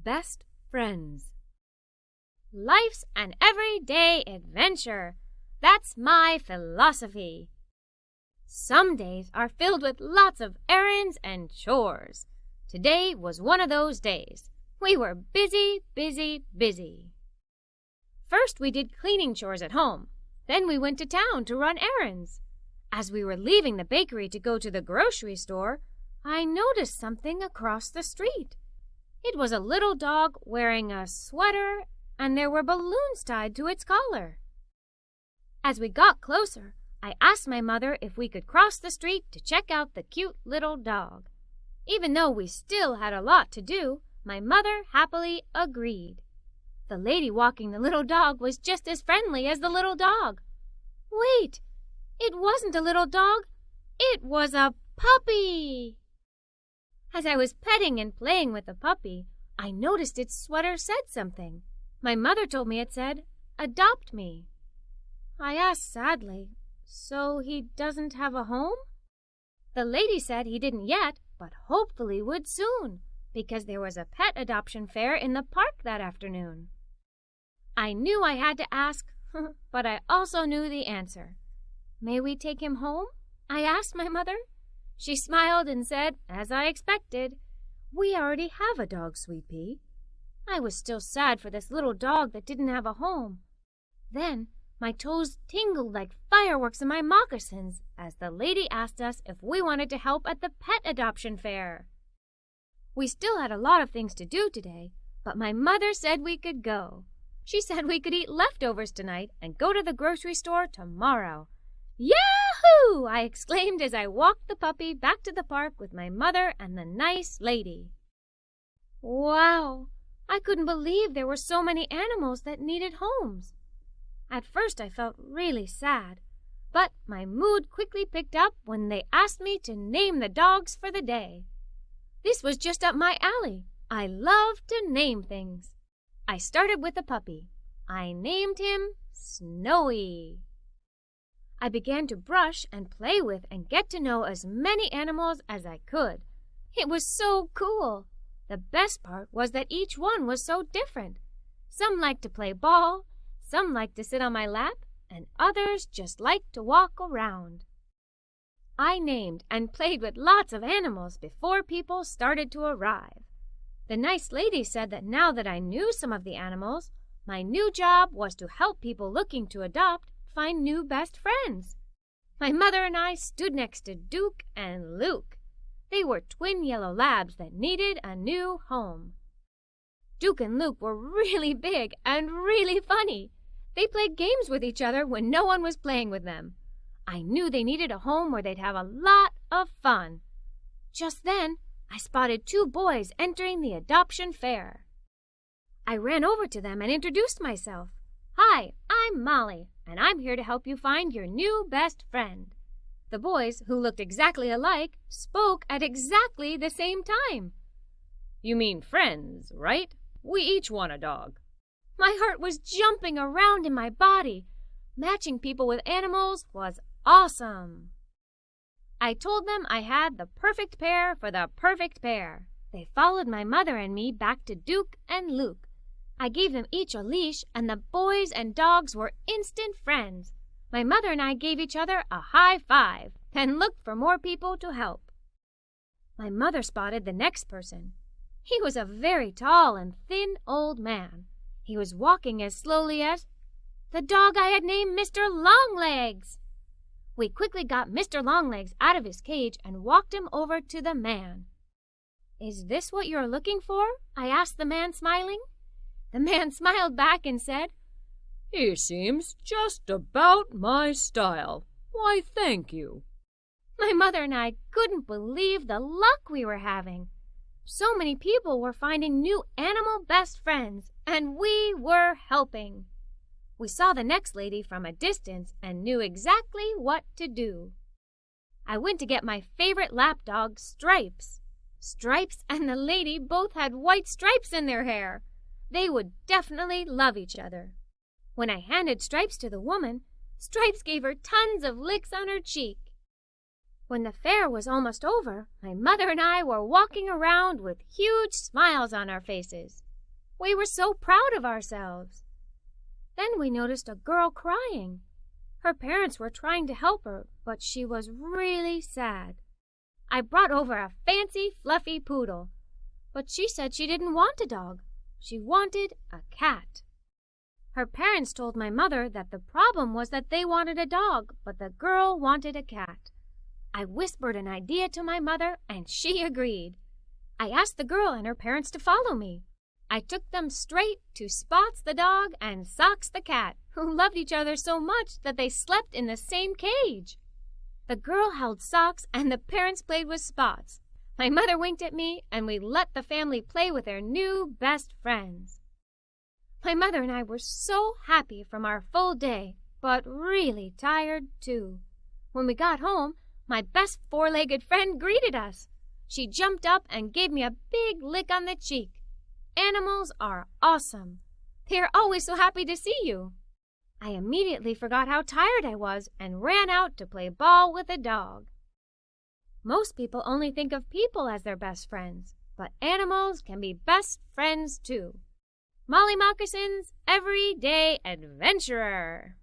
best friends. Life's an everyday adventure. That's my philosophy. Some days are filled with lots of errands and chores. Today was one of those days. We were busy, busy, busy. First, we did cleaning chores at home. Then we went to town to run errands. As we were leaving the bakery to go to the grocery store, I noticed something across the street. It was a little dog wearing a sweater, and there were balloons tied to its collar. As we got closer, I asked my mother if we could cross the street to check out the cute little dog. Even though we still had a lot to do, my mother happily agreed. The lady walking the little dog was just as friendly as the little dog. Wait, it wasn't a little dog. It was a puppy. As I was petting and playing with the puppy, I noticed its sweater said something. My mother told me it said, "Adopt me." I asked sadly, "So he doesn't have a home?" The lady said he didn't yet, but hopefully would soon, because there was a pet adoption fair in the park that afternoon. I knew I had to ask, but I also knew the answer. "May we take him home?" I asked my mother. She smiled and said, as I expected, "We already have a dog, Sweet Pea." I was still sad for this little dog that didn't have a home. Then my toes tingled like fireworks in my moccasins as the lady asked us if we wanted to help at the pet adoption fair. We still had a lot of things to do today, but my mother said we could go. She said we could eat leftovers tonight and go to the grocery store tomorrow. "Yahoo!" I exclaimed as I walked the puppy back to the park with my mother and the nice lady. Wow! I couldn't believe there were so many animals that needed homes. At first I felt really sad, but my mood quickly picked up when they asked me to name the dogs for the day. This was just up my alley. I love to name things. I started with the puppy. I named him Snowy. I began to brush and play with and get to know as many animals as I could. It was so cool. The best part was that each one was so different. Some liked to play ball, some liked to sit on my lap, and others just liked to walk around. I named and played with lots of animals before people started to arrive. The nice lady said that now that I knew some of the animals, my new job was to help people looking to adopt find new best friends. My mother and I stood next to Duke and Luke. They were twin yellow labs that needed a new home. Duke and Luke were really big and really funny. They played games with each other when no one was playing with them. I knew they needed a home where they'd have a lot of fun. Just then, I spotted two boys entering the adoption fair. I ran over to them and introduced myself. "Hi, I'm Molly, and I'm here to help you find your new best friend." The boys, who looked exactly alike, spoke at exactly the same time. "You mean friends, right? We each want a dog." My heart was jumping around in my body. Matching people with animals was awesome. I told them I had the perfect pair for the perfect pair. They followed my mother and me back to Duke and Luke. I gave them each a leash, and the boys and dogs were instant friends. My mother and I gave each other a high five and looked for more people to help. My mother spotted the next person. He was a very tall and thin old man. He was walking as slowly as the dog I had named Mr. Longlegs. We quickly got Mr. Longlegs out of his cage and walked him over to the man. "Is this what you're looking for?" I asked the man, smiling. The man smiled back and said, "He seems just about my style. Why, thank you." My mother and I couldn't believe the luck we were having. So many people were finding new animal best friends, and we were helping. We saw the next lady from a distance and knew exactly what to do. I went to get my favorite lapdog, Stripes. Stripes and the lady both had white stripes in their hair. They would definitely love each other. When I handed Stripes to the woman, Stripes gave her tons of licks on her cheek. When the fair was almost over, my mother and I were walking around with huge smiles on our faces. We were so proud of ourselves. Then we noticed a girl crying. Her parents were trying to help her, but she was really sad. I brought over a fancy, fluffy poodle, but she said she didn't want a dog. She wanted a cat. Her parents told my mother that the problem was that they wanted a dog, but the girl wanted a cat. I whispered an idea to my mother, and she agreed. I asked the girl and her parents to follow me. I took them straight to Spots the dog and Socks the cat, who loved each other so much that they slept in the same cage. The girl held Socks and the parents played with Spots. My mother winked at me, and we let the family play with their new best friends. My mother and I were so happy from our full day, but really tired too. When we got home, my best four-legged friend greeted us. She jumped up and gave me a big lick on the cheek. Animals are awesome. They are always so happy to see you. I immediately forgot how tired I was and ran out to play ball with a dog. Most people only think of people as their best friends, but animals can be best friends too. Molly Moccasins, Everyday Adventurer.